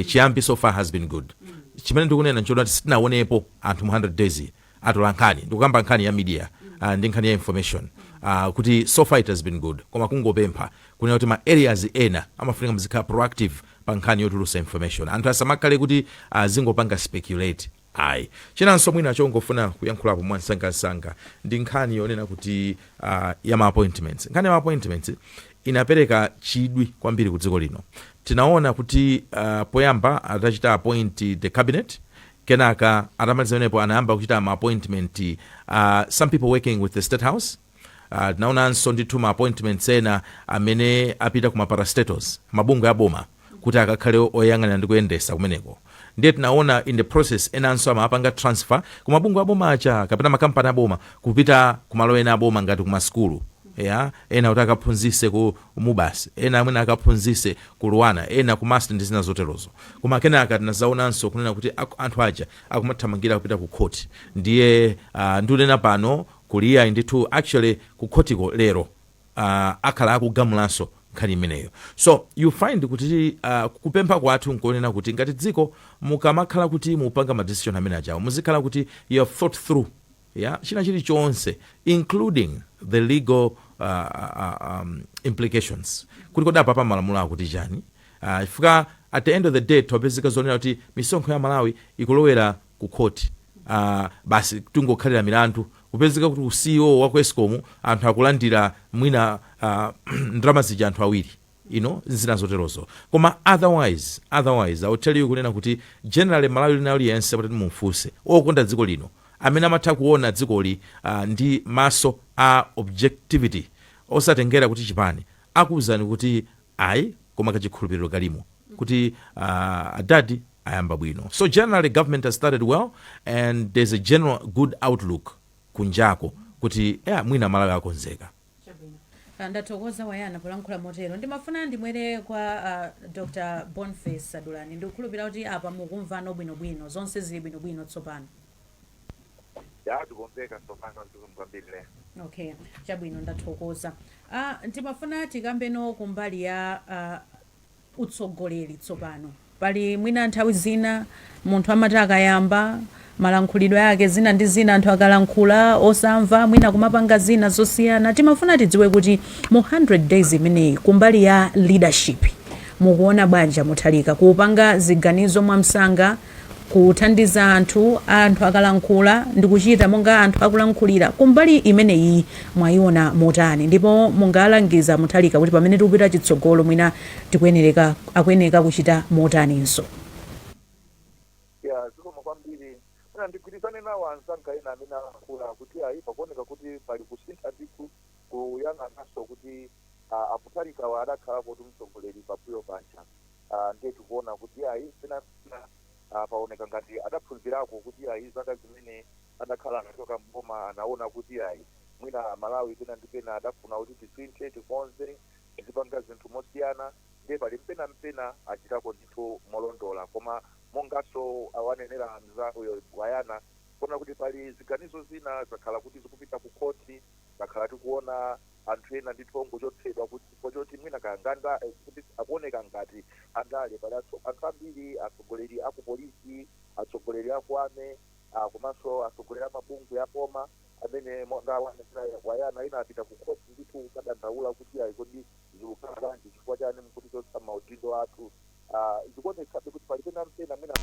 chiyambi so far has been good. Chimene ndikunena nchona sitinaonepo anthu mu 100 days atolankhani ndikukamba nkhani ya media ndi nkhani ya information kuti so far it has been good. Koma kungopempha kunena kuti ma areas ena amafunika mzikhala proactive pa nkhani yotulusa information. Anthu asamakhale kuti zingopanga speculate. Chinanso mwina chongofuna kuyankhulapo mwansangasanga ndi nkhani yonena kuti ya ma-appointments. Nkhani ya ma-appointments inapereka chidwi kwambiri ku dziko lino. Tinaona kuti poyamba atachita appoint the cabinet, kenaka atamaliza menepo anayamba kuchita ma-appointment some people working with the State House. Tinaonanso ndithu ma-appointments ena amene apita ku maparastatos mabungwe ya boma kuti akakhale oyang'anira ndi kuyendesa kumeneko. Ndiye tinaona in the process enanso amapanga transfer kumabungwe aboma acha kapena makampani aboma kupita kumalo ena aboma ngati kumaskulu. Ena kuti akaphunzise ku Mubasi, ena amene akaphunzise ku Luwana, ena ku Master ndi zina zoterozo. Koma kenaka tinazaonanso kunena kuti anthu aja akumathamangira kupita ku court. Ndiye ndunena pano kuliya ndithu actually ku courtiko lero akhala akugamulanso nkhani imeneyo. So you find kuti kupempha kwathu nkonena kuti ngati dziko mukamakhala kuti mupanga ma decision amene ajawo muzikhala kuti you have thought through china chilichonse including the legal implications kuti kodapa pa malamulo akuti chani. Ifika at the end of the day topezeka zonena kuti misonkho ya Malawi ikulowera ku court basi tungokhalira milandu kupezeka kuti CEO wa Eskom anthu akulandira mwina ndrama zija anthu awiri zina zoterozo. Koma otherwise I will tell you kunena kuti generally Malawi linali yense kuti mumfuse okonda dziko lino amene amatha kuona dzikoli ndi maso a objectivity osatengera kuti chipani akuwuzani kuti koma kachikhulupiriro kalimo kuti adadi ayamba bwino. So generally government has started well and there's a general good outlook kunjako kuti mwina Malawi akonzeka. Ndathokoza wayana polankhula motero. Ndimafuna ndimwere kwa Dr. Boniface Sadulani. Ndikukhulupirira kuti apa mukumvano bwinobwino zonse zili bwinobwino tsopano. Tikuomveka tsopano ndikumkwambirire. Okay, chabwino ndathokoza. Ndimafuna tikambeno kumbali ya utsogoleri tsopano. Pali mwina nthawi zina munthu amati akayamba malankhulidwe yake zina ndi zina anthu akalankhula osamva mwina kumapanga zina zosiyana. Timafuna tidziwe kuti mu 100 days imeneyi kumbali ya leadership mukuona banja Mutharika kupanga ziganizo mwamsanga kuthandiza anthu akalankhula ndi kuchita monga anthu akulankhulira kumbali imeneyi mwayiona motani ndipo mungalangiza Mutharika kuti pamene tikupita chitsogolo mwina akuyeneka kuchita motaninso. Zikomo kwambiri ndigwirizane nawo anzanga ena amene alankhula kuti ayi pakuoneka kuti pali kusintha ndithu kuyang'ananso kuti Mutharika adakhala kuti mtsogoleri pambuyo pacha ndiye tikuona kuti ayi sina paoneka ngati adaphunzirako kuti ayi zaka zimene adakhala anachoka mboma anaona kuti ayi mwina Malawi pena ndi pena adafuna kuti tisinthe tikonze tizipanga zinthu mosiyana ndiye pali mpena achitako ndithu molondola koma monganso awanenera mzakoyo Gwayana kuona kuti pali ziganizo zina zakhala kuti zikupita ku koti zakhala tikuona anthu ena ndithu ongochotsedwa kuti mwina kanganda kuti akuoneka ngati andale pali anthu ambiri atsogoleri aku polisi atsogoleri aku ame komanso atsogoleri amabungwe apoma amene monga awanenera Gwayana ina apita ku koti ndithu kukadandaula kuti ayi kodi zilukhala bwanji chifukwa chani mukutichotsa maudindo athu zikuonekabe kuti pali mpena amene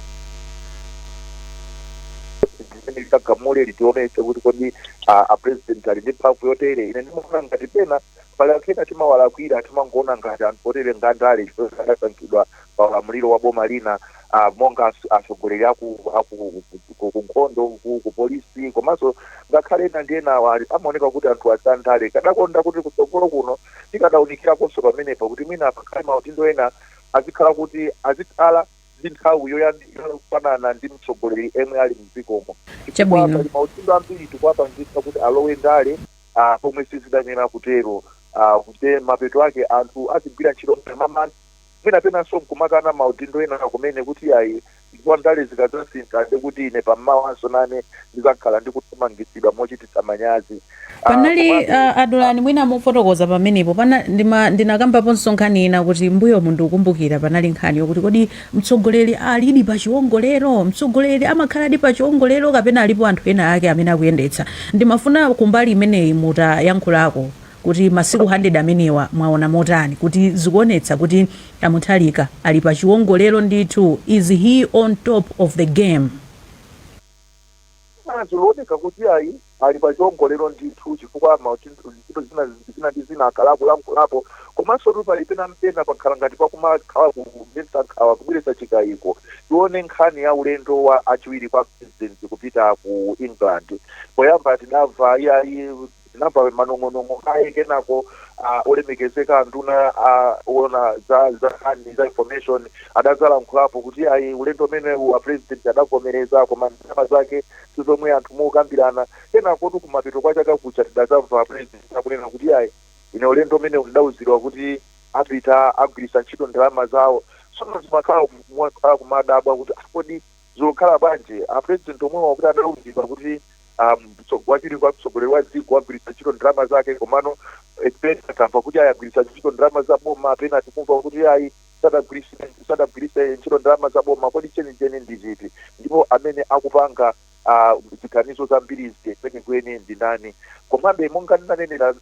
litagamule litionese kuti kodi apresident ali ndi mphamvu yotere. Ine ndimaona ngati pena pali anthu ena timawalakwira timangoona ngati anthu otere ngandale chifukwa adasankhidwa pa ulamuliro wa boma lina monga atsogoleri ku nkhondo ku polisi komanso ngakhale ena ndi ena amaoneka kuti anthu asandale kadakonda kuti kutsogolo kuno tikadaunikirakonso pamenepo kuti mwina pakhale maudindo ena azikhala kuti azikhala ndi nthawi yofanana ndi mtsogoleri emwe ali mdzikomo. Chabwino pali maudindo ambiri tikuwapangisa kuti alowe ndale pomwe sizidanena kutero kuti mapeto ake anthu azigwira ntchito mamani mwina penanso nkumakana maudindo ena kumene kuti ayi ikiwa ndale zikadzasintha ndikuti ine pammawanso nane ndizakhala ndikuthamangisidwa mochititsa manyazi. panali Adulani mwina mufotokoza pamenepo ndinakambaponso nkhani ina kuti mbuyo munthu ukumbukira panali nkhani yokuti kodi mtsogoleri alidi pa chiwongolero mtsogoleri amakhaladi pa chiwongolero kapena alipo anthu ena ake amene akuyendetsa. Ndimafuna kumbali imeneyi mutayankhulako kuti masiku 100 amenewa mwaona motani kuti zikuonetsa kuti Mutharika ali pa chiwongolero ndithu. Is he on top of the game? Zikuoneka kuti ayi ali pa chiwongolero ndithu chifukwa ntchito zina ndi zina akalapo komanso tu pali mpena pakhala ngati pakumakhala kumetsa nkhawa kubweretsa chikayiko. Tione nkhani ya ulendo wa achiwiri kwa president kupita ku England. Poyamba tinamva manong'onong'o ayi kenako olemekezeka nduna ona za information adazalankhulapo kuti ayi ulendo umene wa president adavomereza koma ndalama zake zomwe anthu mukambirana kenako tu kumapeto kwa chaka kucha tidazamva president akunena kuti ayi ine ulendo umene udauzidwa kuti apita agwiritsa ntchito ndalama zawo. Sono zimakhala kumadabwa kuti kodi zikukhala bwanji president omwewa kuti adauzidwa kuti wachiri kwa mtsogoleri wa dziko agwiritsa ntchito ndalama zake komano tamva kuti ayi agwiritsa ntchito ndalama za boma pena tikumva kuti ayi sadagwiritse ntchito ndalama za boma. Kodi chenicheni ndi chiti ndipo amene akupanga ziganizo zambiri kwenikweni ndi ndani? Komabe monga ndinanenera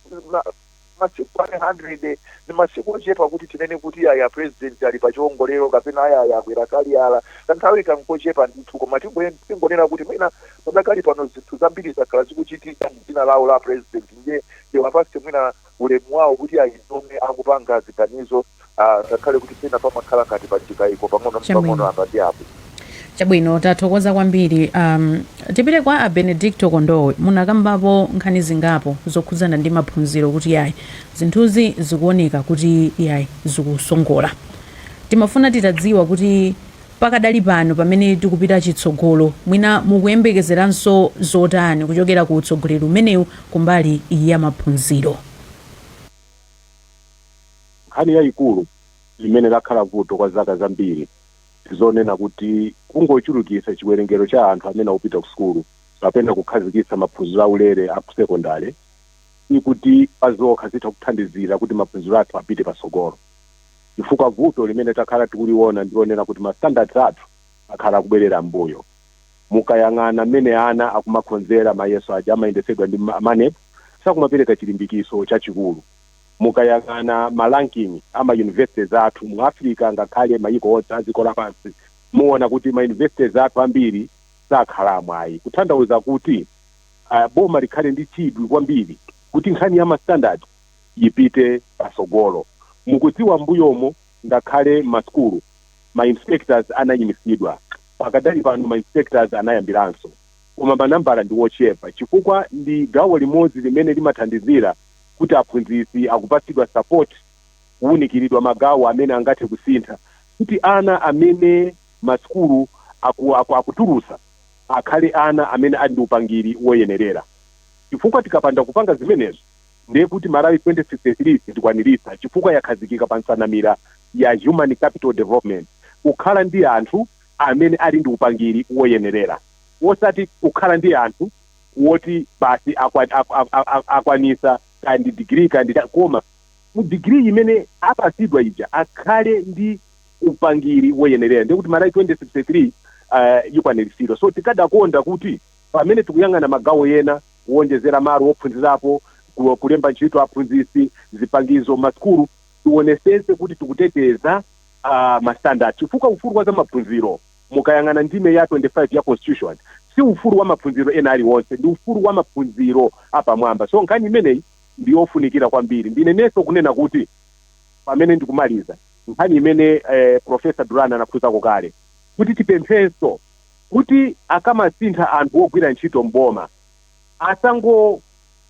masiku 100 ni masiku ochepa kuti tinene kuti aya president ali pa chiwongolero kapena aya akwera kaliyala kanthawi kankochepa ndithu koma tingonena kuti mwina padakali pano zinthu zambiri zakhala zikuchitika m'dzina lawo la president ndiye wapase mwina ulemu wawo kuti ayi omwe akupanga ziganizo ngakhale kuti pena pamakhala ngati pa chikayiko pang'ono apa ndi apo. Chabwino tathokoza kwambiri. Tipite kwa Benedicto Kondowe, munakambapo nkhani zingapo zokhudzana ndi maphunziro kuti yayi zinthuzi zikuoneka kuti yayi zikusongola. Timafuna titadziwa kuti pakadali pano pamene tikupita chitsogolo mwina mukuyembekezeranso zotani kuchokera ku utsogoleri umenewu kumbali ya maphunziro. Nkhani yayikulu imene lakhala vuto kwa zaka zambiri tizonena kuti kungochulukitsa chiwerengero cha anthu amene akupita ku sukulu kapena kukhazikitsa maphunziro aulere a sekondari ikuti pazokha zitha kuthandizira kuti maphunziro athu apite pasogolo. Chifukwa vuto limene takhala tikuliona ndionena kuti mastandards athu akhala kubwerera mbuyo. Mukayang'ana mmene ana akumakhonzera mayeso aja amayendetsedwa ndi manepo sakumapereka chilimbikiso chachikulu. Mukayang'ana maranking ama universities athu mu Africa ngakhale mayiko onse aziko lapansi muona kuti ma universities athu ambiri sakhala mwayi kutanthauza kuti boma likhale ndi chidwi kwambiri kuti nkhani ya standard ipite pasogolo. Mukudziwa mbuyomo ngakhale maskulu ma inspectors anayimisidwa pakadali pano ma inspectors anayambiranso koma manambala ndi wochepa chifukwa ndi gawo limodzi limene limathandizira kuti aphunzitsi akupatsidwa support kuwunikiridwa magawo amene angathe kusintha kuti ana amene masukulu akutulusa akhale ana amene ali ndi upangiri woyenerera chifukwa tikapanda kupanga zimenezo ndiye kuti Malawi 2063 tikwanirisa chifukwa yakhazikika pa nsanamira ya human capital development kukhala ndi anthu amene ali ndi upangiri woyenerera wosati kukhala ndi anthu woti basi akwanisa kandi degree kandi koma mu degree imene apasidwa ija akhale ndi upangiri woyenerera ndiye kuti Malawi 2063 yikwanirisiro so tikadakonda kuti pamene tikuyang'ana magawo ena kuwonjezera malo wophunzirapo kulemba ntchito aphunzitsi zipangizo masukulu tionesese kuti tikuteteza mastandard chifukwa ufulu wa za maphunziro mukayang'ana ndime ya 25 ya constitution si ufulu wa maphunziro ena aliwonse ndi ufulu wa maphunziro apamwamba so nkhani imeneyi ndiyofunikira kwambiri ndinenso kunena kuti pamene ndikumaliza nkhani imene Professor Durana anakhuzako kale kuti tipemphenso kuti akamasintha anthu ogwira ntchito mboma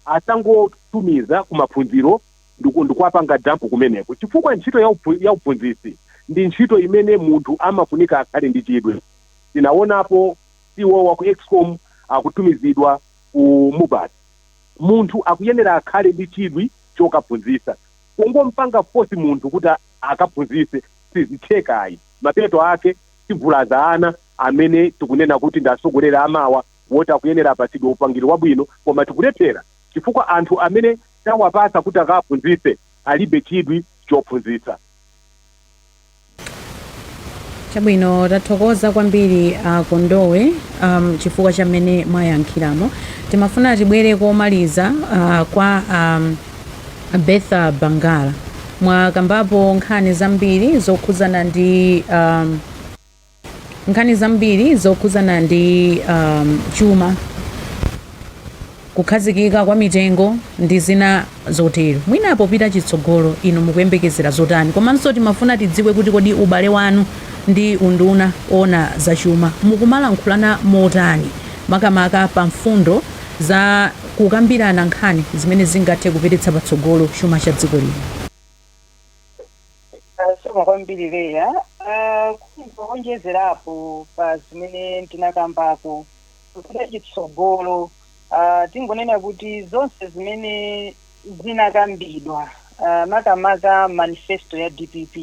asangotumiza kumaphunziro ndikuwapanga dampu kumeneko chifukwa ntchito ya uphunzitsi ndi ntchito imene munthu amafunika akhale ndi chidwi tinaonapo CEO wa ku Excom akutumizidwa ku Mubat munthu akuyenera akhale ndi chidwi chokaphunzitsa kungompanga force munthu kuti akaphunzitse sizithekayi mapeto ake sivulaza ana amene tikunena kuti ndasogolera amawa woti akuyenera apatsidwe upangiri wabwino koma tikulephera chifukwa anthu amene tawapasa kuti akaphunzitse alibe chidwi chophunzitsa chabwino tathokoza kwambiri Kondowe chifukwa chamene mwayankhiramo timafuna tibwere komaliza kwa Betha Bangala mwakambapo nkhani zambiri zokhuzana ndi chuma kukhazikika kwa mitengo ndi zina zotero mwinapo pita chitsogolo ino mukuyembekezera zotani komanso timafuna tidziwe kuti kodi ubale wanu ndi unduna ona zachuma mukumalankhulana motani makamaka pa mfundo za kukambirana nkhani zimene zingathe kupititsa patsogolo chuma cha dziko lino soma kwambiri leya kuonjezerapo pa zimene tinakambako kupita chitsogolo tingonena kuti zonse zimene zinakambidwa makamaka manifesto ya DPP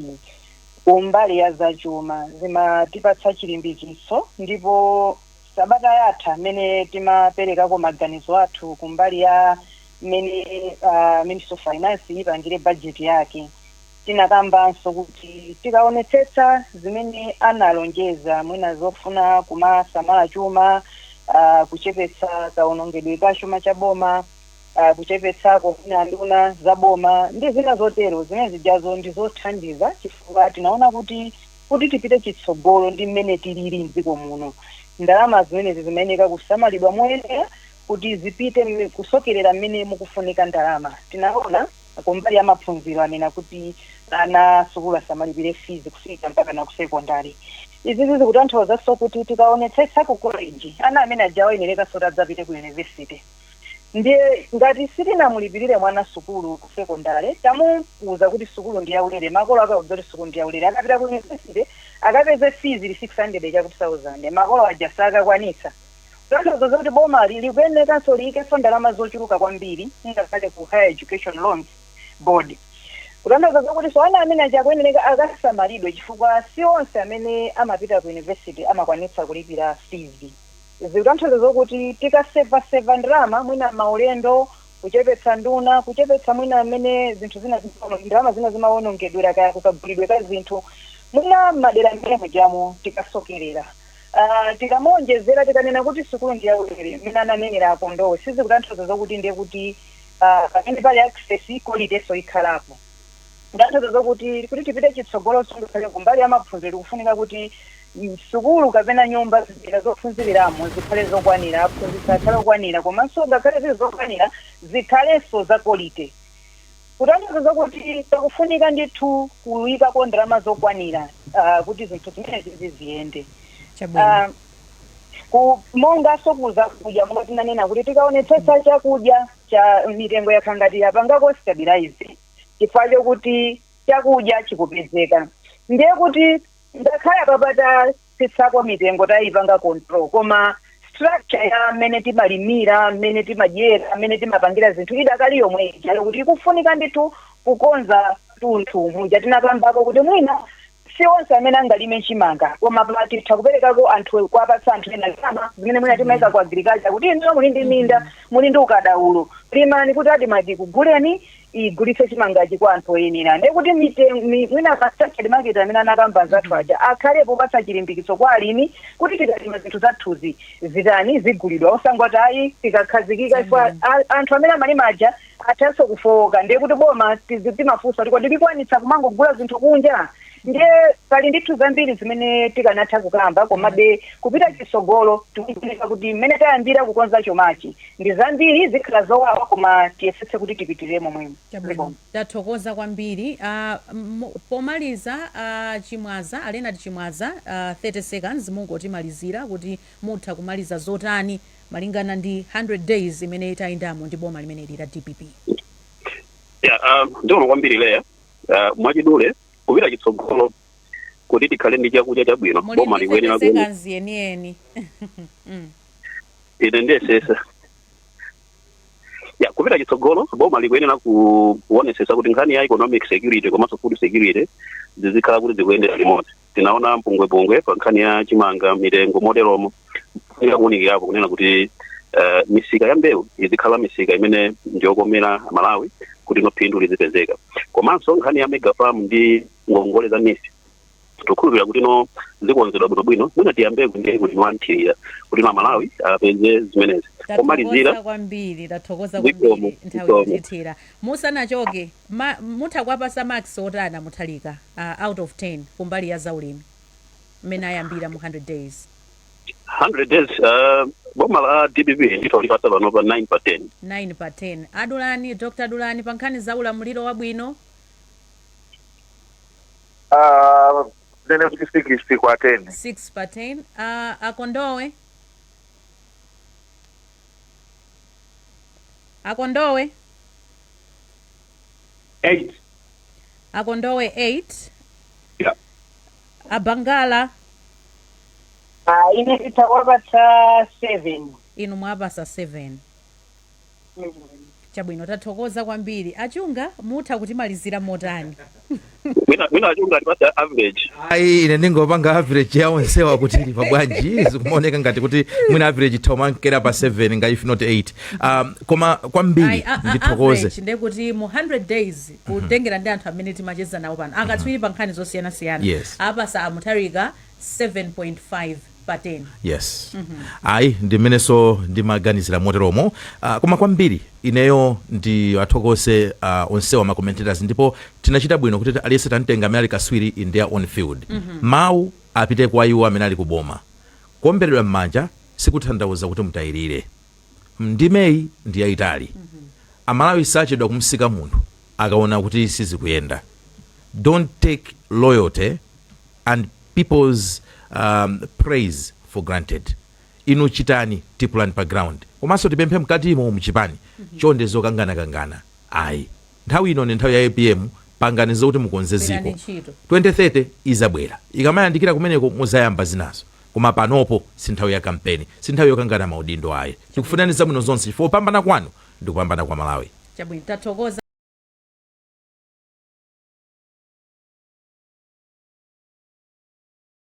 kumbali ya zachuma zimatipatsa chilimbikitso ndipo sabata yatha amene timaperekako maganizo athu kumbali ya mene Minister of Finance ipangire budget yake tinakambanso kuti tikaonetsetsa zimene analonjeza mwina zofuna kumasamala chuma kuchepetsa kaonongedwe ka chuma cha boma kuchepetsa kufuna nduna za boma ndi zina zotero zimene zijazo ndizothandiza chifukwa tinaona kuti tipite chitsogolo ndi mmene tilili mdziko muno ndalama zimene zimayeneka kusamalidwa moyenera kuti zipite kusokerera mmene mukufunika ndalama tinaona kumbali ya maphunziro anena kuti ana sukulu asamalipire fees kufika mpaka na ku secondary izi zikutanthauza so kuti tikaonetsetsa ku college ana amene ajawa inereka soti adzapite ku university ndiye ngati sitinamulipirire mwana sukulu ku secondary tamuuza kuti sukulu ndi yaulere makolo akauza kuti sukulu ndi yaulere akapita ku university akapeze fees ili 600 chakuti 1000 makolo aja sakakwanitsa tanthauza kuti boma likuyenekanso liyikeso ndalama zochuluka kwambiri ngakhale ku higher education loans board kutanthauza kuti so ana amene ajakuyeneka akasamalidwe chifukwa si onse amene amapita ku university amakwanitsa kulipira fees zikutanthauza kuti tikaseva ndalama mwina maulendo kuchepetsa nduna kuchepetsa mwina amene zinthu zina ndalama zina zimaonongedwera kaya kukagulidwe ka zinthu mwina madera amene mujamo tikasokerera tikamonjezera tikanena kuti sukulu ndi yaulere mina nanenera Kondowe sizikutanthauza kuti ndiye kuti pamene pali access quality so ikhalapo ndathokoza kuti tipite chitsogolo sungukale kumbali ya maphunziro kufunika kuti sukulu kapena nyumba zipita zophunziramo zikhale zokwanira aphunzitsi akhale okwanira komanso ngakhale zizokwanira zikhalenso za quality kutanthauza kuti takufunika ndithu kuyikako ndalama zokwanira kuti zinthu zimene ziziyende monga sokuza kuja monga tinanena kuti tikaonetsetsa chakudya cha mitengo yakhangati yapangako stabilize chifukwa chokuti chakudya chikupezeka ndiye kuti ngakhale papata sitsako mitengo tayipanga control koma structure ya mmene timalimira mmene timadyera mmene timapangira zinthu idakali yomwe ija kuti ikufunika ndithu kukonza tunthu muja tinapambako kuti mwina si onse amene angalime chimanga koma patitha kuperekako anthu kwapatsa anthu ena kama zimene mwina timayika ku agriculture kuti ino muli ndi minda muli ndi ukadaulo limani kuti adimati kuguleni igulitse chimangachi kwa anthu oyenera ndiye kuti mwina structured market amene anakamba zathu aja akhalepo patsa chilimbikitso kwa alimi kuti tikalima zinthu zathuzi zitani zigulidwa osangoti ayi tikakhazikika ifwa anthu amene amalima aja athanso kufowoka ndiye kuti boma timafunsa kuti kodi likwanitsa kumangogula zinthu kunja ndiye pali ndithu zambiri zimene tikanatha kukamba komabe kupita chitsogolo tikufunika kuti mmene tayambira kukonza chomachi ndi zambiri zikhala zowawa koma tiyesetse kuti tipitiremo mwemwe. Tathokoza kwambiri. Pomaliza Chimwaza Leonard Chimwaza 30 seconds mungotimalizira kuti mutha kumaliza zotani malingana ndi 100 days imene tayendamo ndi boma limene lira DPP. Ndiona kwambiri leya mwachidule kupita chitsogolo kuti tikhale ndi chakudya chabwino boma likuyenera seconds yenieni ine ndesesa kupita chitsogolo boma likuyenera kuonetsetsa kuti nkhani ya economic security komanso food security zizikhala kuti zikuyendera limodzi. Tinaona mpungwepungwe pa nkhani ya chimanga mitengo moteromo ikuunikirapo kunena kuti misika ya mbewu izikhala misika imene ndiyokomera Malawi kuti phindu lizipezeka komanso nkhani ya mega farm ndi ngongole za misi tikukhulupirira kuti zikonzedwa bwinobwino mwina tiyambe kuti wanthirira kuti Malawi apeze zimenezi. Pomalizira kwambiri tathokoza kwambiri nthawi yotithira musanachoke mutha kwapasa max otana Mutharika out of 10 kumbali ya zaulimi mmene ayambira mu 100 days. 100 days boma la DPP nditolipasa pano pa 9 pa 10. 9 pa 10. Adulani Dr. Adulani pa nkhani za ulamuliro wabwino. Then 6 kwa 10. 6 pa 10. Akondowe. Akondowe 8. Akondowe 8. Yeah. Abangala ine titawapatsa 7. inu mwapasa 7. Chabwino tathokoza kwambiri. Achunga mutha kutimalizira motani? Mwina achunga atipasa average. Ayi ine ndingopanga average ya onsewa kuti ili pabwanji zikumoneka ngati kuti mwina average tomankera pa 7 nga if not 8. Koma kwambiri ndithokoze. Average ndekuti mu 100 days kutengera ndi anthu amene timacheza nawo pano akatswiri pa nkhani zosiyana-siyana. Yes. Apasa Mutharika 7.5 pa 10. Yes. Ayi ndimeneso ndimaganizira moteromo. Koma kwambiri ineyo ndi athokoze onsewa ma commentators ndipo tinachita bwino kuti aliyese tantenga amene ali kaswiri in their own field. Mawu apite kwa iwo amene ali kuboma. Kuomberedwa m'manja sikutanthauza kuti mutayirire. Ndimeyi ndi yayitali. Amalawi sachedwa kumsika munthu akaona kuti sizikuyenda. Don't take loyalty and people's praise for granted. Inu chitani tipulani pa ground komanso tipemphe mkatimo muchipani chonde zokangana ayi nthawi ino ni nthawi ya APM panganizo kuti mukonze ziko 2030 izabwera ikamayandikira kumeneko muzayamba zinazo koma panopo si nthawi ya kampeni si nthawi yokangana maudindo ayi tikufunani zabwino zonse chifukwa kupambana kwanu ndi kupambana kwa Malawi. Chabwino tathokoza